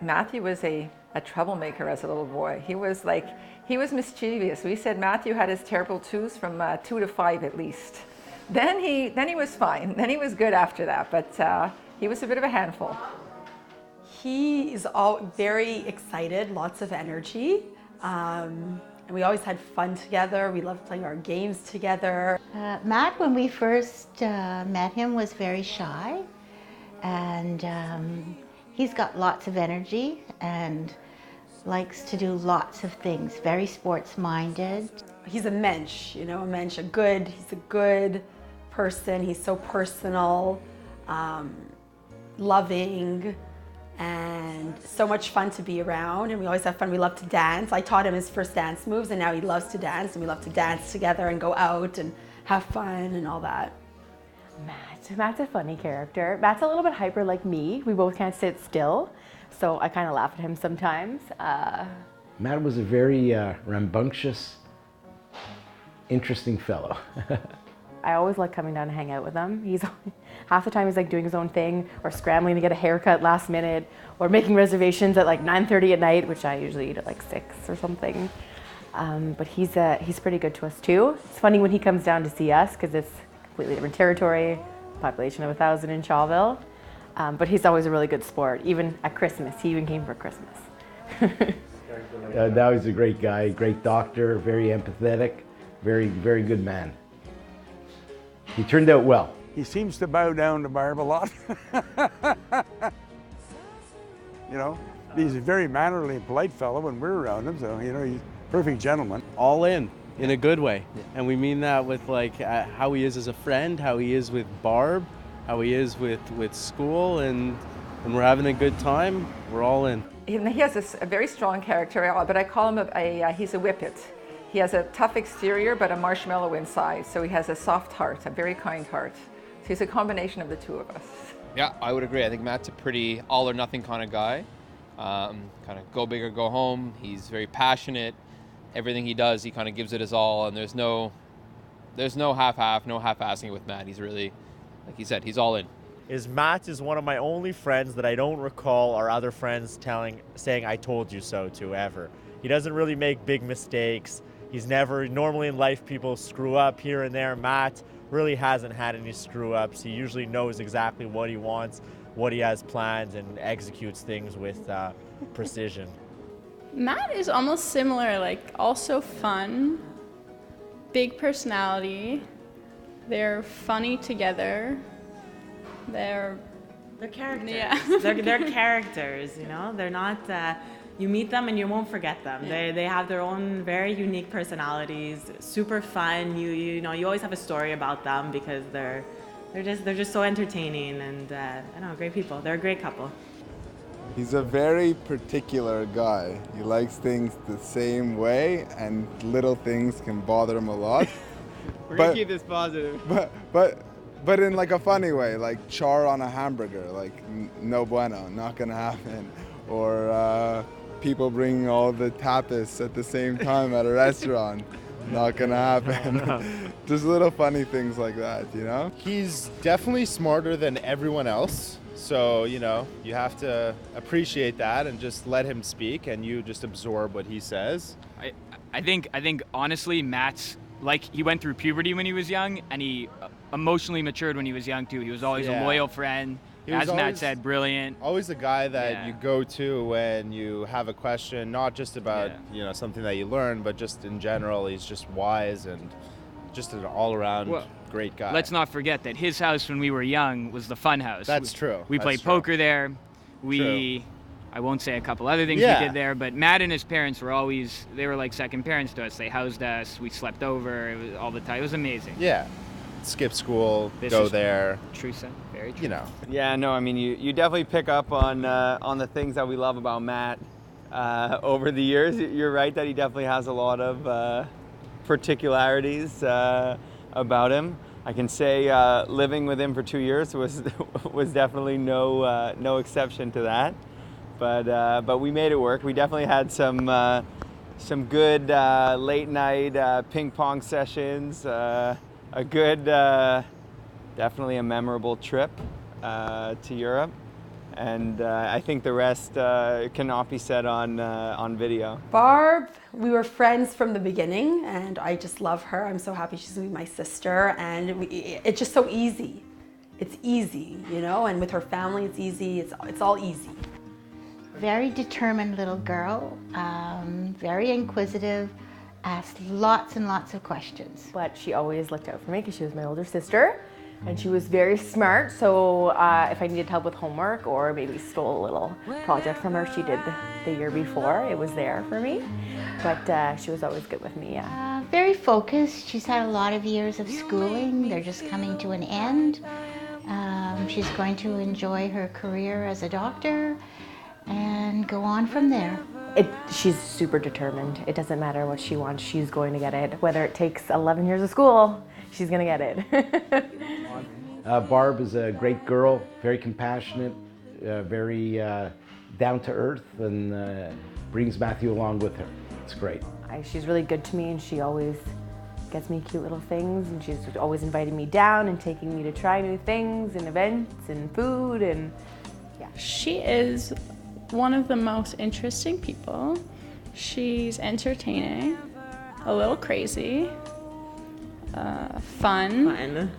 Matthew was a troublemaker as a little boy. He was mischievous. We said Matthew had his terrible twos from 2 to 5 at least. Then he was fine. Then he was good after that, but he was a bit of a handful. He is all very excited, lots of energy. And we always had fun together. We loved playing our games together. Matt, when we first met him, was very shy, and he's got lots of energy and likes to do lots of things, very sports-minded. He's a mensch, you know, he's a good person. He's so personal, loving, and so much fun to be around, and we always have fun. We love to dance. I taught him his first dance moves, and now he loves to dance, and we love to dance together and go out and have fun and all that. Matt's a funny character. Matt's a little bit hyper like me. We both can't sit still, so I kind of laugh at him sometimes. Matt was a very rambunctious, interesting fellow. I always like coming down to hang out with him. Half the time he's like doing his own thing, or scrambling to get a haircut last minute, or making reservations at like 9:30 at night, which I usually eat at like 6 or something. But he's pretty good to us too. It's funny when he comes down to see us because it's completely different territory, population of 1,000 in Shawville. But he's always a really good sport. Even at Christmas, he even came for Christmas. Now he's a great guy, great doctor, very empathetic, very, very good man. He turned out well. He seems to bow down to Barb a lot. You know, he's a very mannerly and polite fellow when we're around him, so, you know, he's a perfect gentleman. All in a good way. And we mean that with like how he is as a friend, how he is with Barb, how he is with school, and when we're having a good time, we're all in. He has a very strong character, but I call him he's a whippet. He has a tough exterior, but a marshmallow inside. So he has a soft heart, a very kind heart. So he's a combination of the two of us. Yeah, I would agree. I think Matt's a pretty all or nothing kind of guy. Kind of go big or go home. He's very passionate. Everything he does, he kind of gives it his all, and there's no half-half, no half-assing with Matt. He's really, like he said, he's all in. Matt is one of my only friends that I don't recall our other friends saying I told you so to ever. He doesn't really make big mistakes. He's never, normally in life people screw up here and there. Matt really hasn't had any screw ups. He usually knows exactly what he wants, what he has planned, and executes things with precision. Matt is almost similar, like also fun, big personality. They're funny together. They're characters. Yeah. they're characters, you know? They're not, you meet them and you won't forget them. Yeah. They have their own very unique personalities, super fun. You know, you always have a story about them because they're just so entertaining, and I don't know, great people. They're a great couple. He's a very particular guy. He likes things the same way, and little things can bother him a lot. We're gonna keep this positive. But in like a funny way, like char on a hamburger, like no bueno, not gonna happen. Or people bringing all the tapas at the same time at a restaurant, not gonna happen. Just little funny things like that, you know? He's definitely smarter than everyone else. So, you know, you have to appreciate that and just let him speak, and you just absorb what he says. I think honestly, Matt's like, he went through puberty when he was young, and he emotionally matured when he was young too. He was always a loyal friend. As Matt said, brilliant. Always the guy that you go to when you have a question, not just about you know, something that you learn, but just in general. He's just wise and just an all-around great guy. Let's not forget that his house when we were young was the fun house. That's true. We played poker there. I won't say a couple other things we did there, but Matt and his parents they were like second parents to us. They housed us. We slept over. It was all the time. It was amazing. Yeah. Skip school, go there. True, son. Very true. You know. Yeah, no, I mean, you definitely pick up on the things that we love about Matt over the years. You're right that he definitely has a lot of particularities about him. I can say living with him for 2 years was definitely no exception to that. But we made it work. We definitely had some good late night ping pong sessions. A good, definitely a memorable trip to Europe. and I think the rest cannot be said on video. Barb, we were friends from the beginning, and I just love her. I'm so happy she's gonna be my sister, and it's just so easy. It's easy, you know, and with her family, it's easy. It's all easy. Very determined little girl, very inquisitive, asked lots and lots of questions. But she always looked out for me because she was my older sister, and she was very smart. So if I needed help with homework or maybe stole a little project from her she did the year before, it was there for me. But she was always good with me, yeah. Very focused. She's had a lot of years of schooling. They're just coming to an end. She's going to enjoy her career as a doctor and go on from there. She's super determined. It doesn't matter what she wants, she's going to get it. Whether it takes 11 years of school, she's going to get it. Barb is a great girl, very compassionate, very down to earth, and brings Matthew along with her. It's great. She's really good to me, and she always gets me cute little things, and she's always inviting me down and taking me to try new things and events and food, and yeah. She is one of the most interesting people. She's entertaining, a little crazy, fun.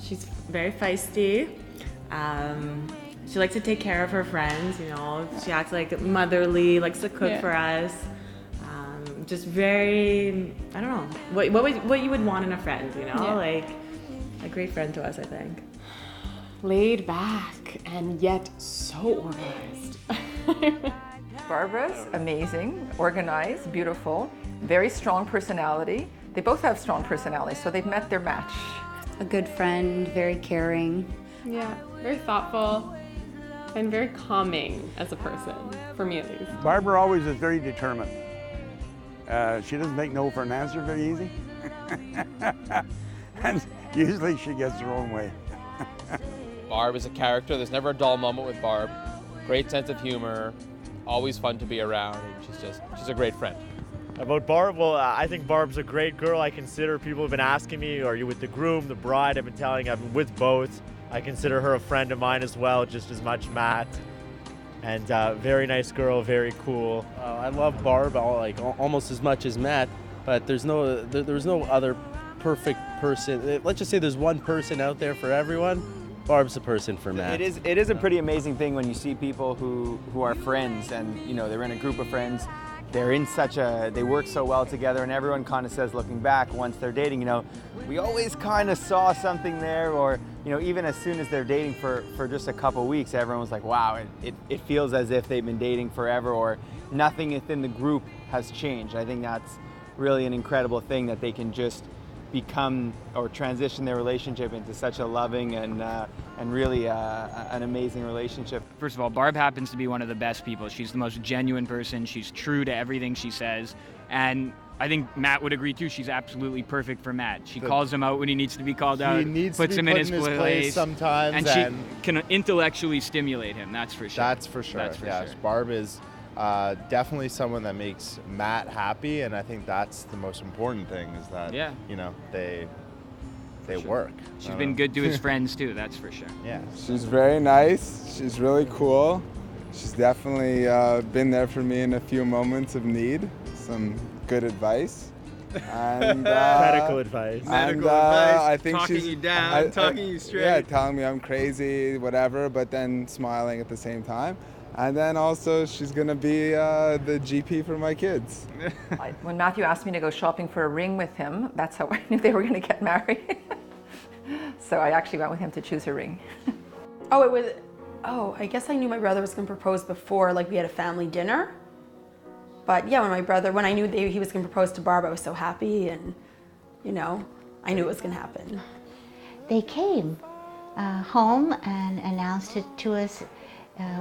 She's very feisty. She likes to take care of her friends, you know. She acts like motherly, likes to cook for us. Just very, I don't know, what you would want in a friend, you know? Like a great friend to us, I think. Laid back and yet so organized. Barbara's amazing, organized, beautiful, very strong personality. They both have strong personalities, so they've met their match. A good friend, very caring. Yeah, very thoughtful and very calming as a person, for me at least. Barbara always is very determined. She doesn't take no for an answer very easy. And usually she gets her own way. Barb is a character. There's never a dull moment with Barb. Great sense of humor, always fun to be around, and she's a great friend. About Barb, well, I think Barb's a great girl. I consider, people have been asking me, are you with the groom, the bride? I've been telling, I'm with both. I consider her a friend of mine as well, just as much Matt. And very nice girl, very cool. I love Barb almost as much as Matt, but there's no other perfect person. Let's just say there's one person out there for everyone. Barb's the person for Matt. It is a pretty amazing thing when you see people who are friends, and you know they're in a group of friends. They work so well together, and everyone kind of says, looking back, once they're dating, you know, we always kind of saw something there, or, you know, even as soon as they're dating for just a couple weeks, everyone was like, wow, it feels as if they've been dating forever, or nothing within the group has changed. I think that's really an incredible thing, that they can just become or transition their relationship into such a loving and really an amazing relationship. First of all, Barb happens to be one of the best people. She's the most genuine person. She's true to everything she says. And I think Matt would agree too. She's absolutely perfect for Matt. She calls him out when he needs to be called out. Puts him in his place sometimes. And she can intellectually stimulate him, that's for sure. That's for sure, yes. Barb is definitely someone that makes Matt happy, and I think that's the most important thing, is that, you know, they work. She's been good to his friends too, that's for sure. Yeah. She's very nice. She's really cool. She's definitely been there for me in a few moments of need. Some good advice. And, medical advice. Medical advice. I think talking she's you down, talking you straight. Yeah, telling me I'm crazy, whatever, but then smiling at the same time. And then also she's gonna be the GP for my kids. When Matthew asked me to go shopping for a ring with him, that's how I knew they were gonna get married. So I actually went with him to choose a ring. I guess I knew my brother was gonna propose before, like we had a family dinner. But yeah, when I knew he was gonna propose to Barb, I was so happy, and you know, I knew it was gonna happen. They came home and announced it to us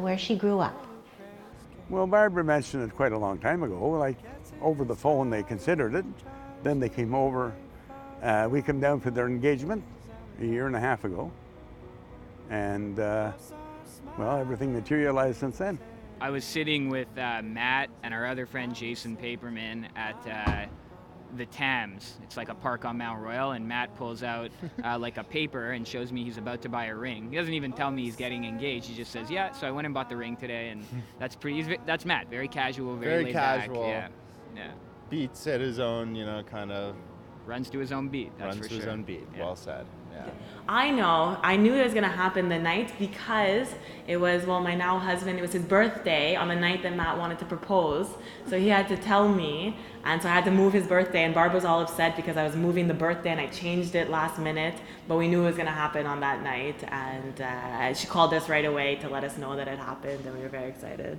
where she grew up. Well, Barbara mentioned it quite a long time ago, like over the phone they considered it. Then they came over. We came down for their engagement a year and a half ago. And well, everything materialized since then. I was sitting with Matt and our other friend Jason Paperman at the Thames. It's like a park on Mount Royal, and Matt pulls out like a paper and shows me he's about to buy a ring. He doesn't even tell me he's getting engaged. He just says, "Yeah." So I went and bought the ring today, and that's Matt. Very casual, very laid casual. back. Yeah. Beats at his own, kind of. Runs to his own beat. That's runs for to sure. his own beat. Yeah. Well said. Yeah. I knew it was gonna happen the night because it was, my now husband, it was his birthday on the night that Matt wanted to propose. So he had to tell me, and so I had to move his birthday, and Barb was all upset because I was moving the birthday and I changed it last minute, but we knew it was gonna happen on that night, and she called us right away to let us know that it happened, and we were very excited.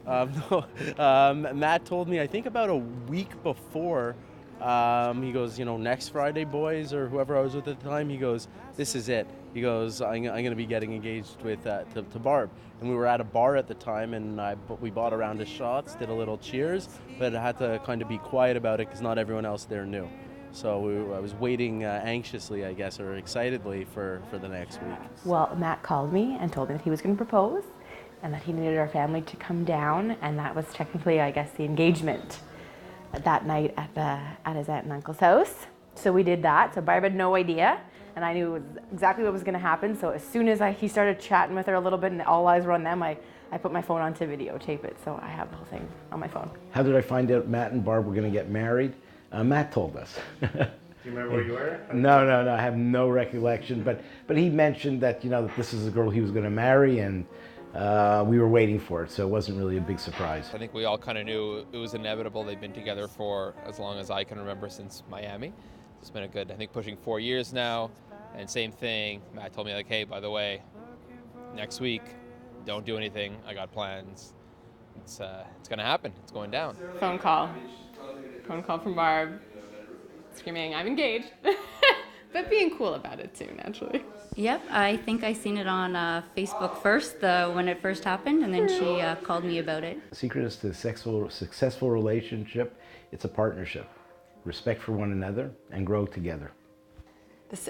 Matt told me, I think about a week before, he goes, next Friday, boys, or whoever I was with at the time, he goes, this is it. He goes, I'm going to be getting engaged with to Barb. And we were at a bar at the time, and we bought a round of shots, did a little cheers, but I had to kind of be quiet about it because not everyone else there knew. So I was waiting anxiously, I guess, or excitedly for the next week. Well, Matt called me and told me that he was going to propose and that he needed our family to come down, and that was technically, I guess, the engagement that night at his aunt and uncle's house. So we did that. So Barb had no idea, and I knew exactly what was going to happen. So as soon as he started chatting with her a little bit and all eyes were on them, I put my phone on to videotape it. So I have the whole thing on my phone. How did I find out Matt and Barb were going to get married? Matt told us. Do you remember where you were? No, I have no recollection. But he mentioned that that this is the girl he was going to marry, and we were waiting for it, so it wasn't really a big surprise. I think we all kind of knew it was inevitable. They've been together for as long as I can remember, since Miami. It's been a good, I think, pushing 4 years now. And same thing, Matt told me, like, hey, by the way, next week, don't do anything. I got plans. It's gonna happen. It's going down. Phone call from Barb, screaming, "I'm engaged," but being cool about it too, naturally. Yep, I think I seen it on Facebook first, when it first happened, and then she called me about it. The secret is to a successful relationship. It's a partnership. Respect for one another and grow together.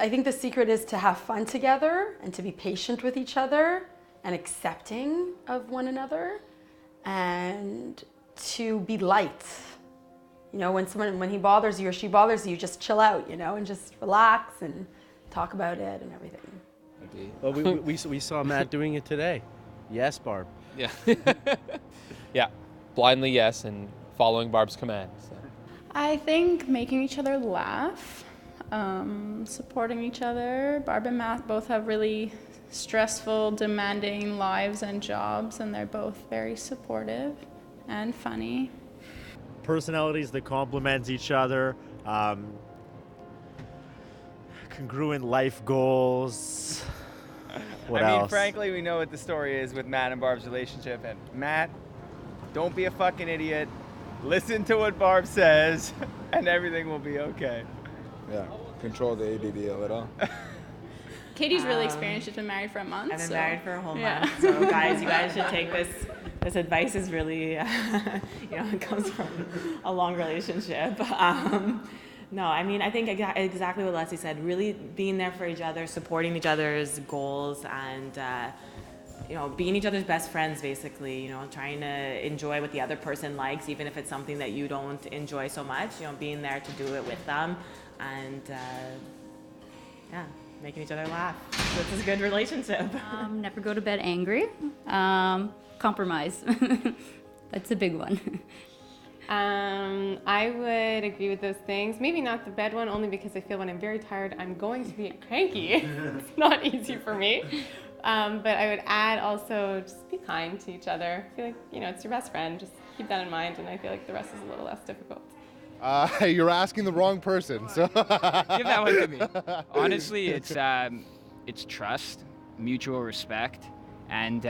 I think the secret is to have fun together and to be patient with each other and accepting of one another and to be light. When he bothers you or she bothers you, just chill out, and just relax and talk about it and everything. Well, we saw Matt doing it today. Yes, Barb. Yeah. Yeah. Blindly yes, and following Barb's command. So. I think making each other laugh, supporting each other. Barb and Matt both have really stressful, demanding lives and jobs, and they're both very supportive and funny. Personalities that complement each other, congruent life goals. What else? Frankly, we know what the story is with Matt and Barb's relationship. And Matt, don't be a fucking idiot. Listen to what Barb says, and everything will be okay. Yeah, control the ADD a little. Katie's really experienced. She's been married for a month. I've been married for a whole month. So guys, you guys should take this. This advice is really, it comes from a long relationship. No, I think exactly what Leslie said. Really being there for each other, supporting each other's goals, and being each other's best friends. Basically, trying to enjoy what the other person likes, even if it's something that you don't enjoy so much. Being there to do it with them, and making each other laugh. This is a good relationship. Never go to bed angry. Compromise. That's a big one. I would agree with those things. Maybe not the bed one, only because I feel when I'm very tired, I'm going to be cranky. It's not easy for me. But I would add also just be kind to each other. I feel like, it's your best friend. Just keep that in mind, and I feel like the rest is a little less difficult. You're asking the wrong person. So Give that one to me. Honestly, it's trust, mutual respect, and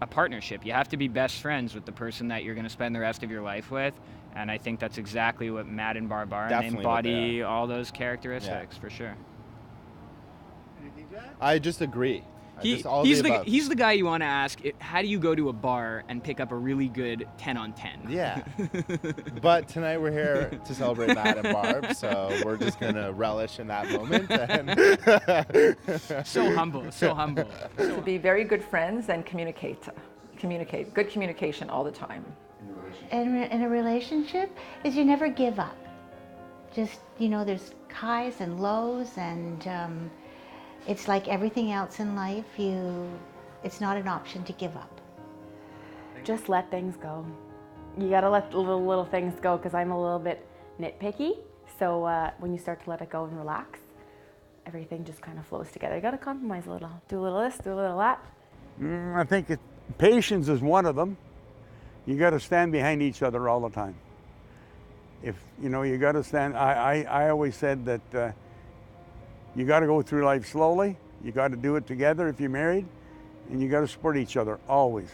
a partnership. You have to be best friends with the person that you're going to spend the rest of your life with, and I think that's exactly what Matt and Barb are, and they embody all those characteristics for sure. I just agree. He's the guy you want to ask, how do you go to a bar and pick up a really good 10 on 10? Yeah. But tonight we're here to celebrate Matt and Barb, so we're just going to relish in that moment. And So humble. To be very good friends and communicate. Good communication all the time. In a relationship is you never give up. just, you know, there's highs and lows, and it's like everything else in life, it's not an option to give up. Just let things go. You gotta let the little things go, because I'm a little bit nitpicky. So when you start to let it go and relax, everything just kind of flows together. You gotta compromise a little. Do a little this, do a little that. I think patience is one of them. You got to stand behind each other all the time. If you know, you got to stand. I always said that you got to go through life slowly. You got to do it together if you're married, and you got to support each other always.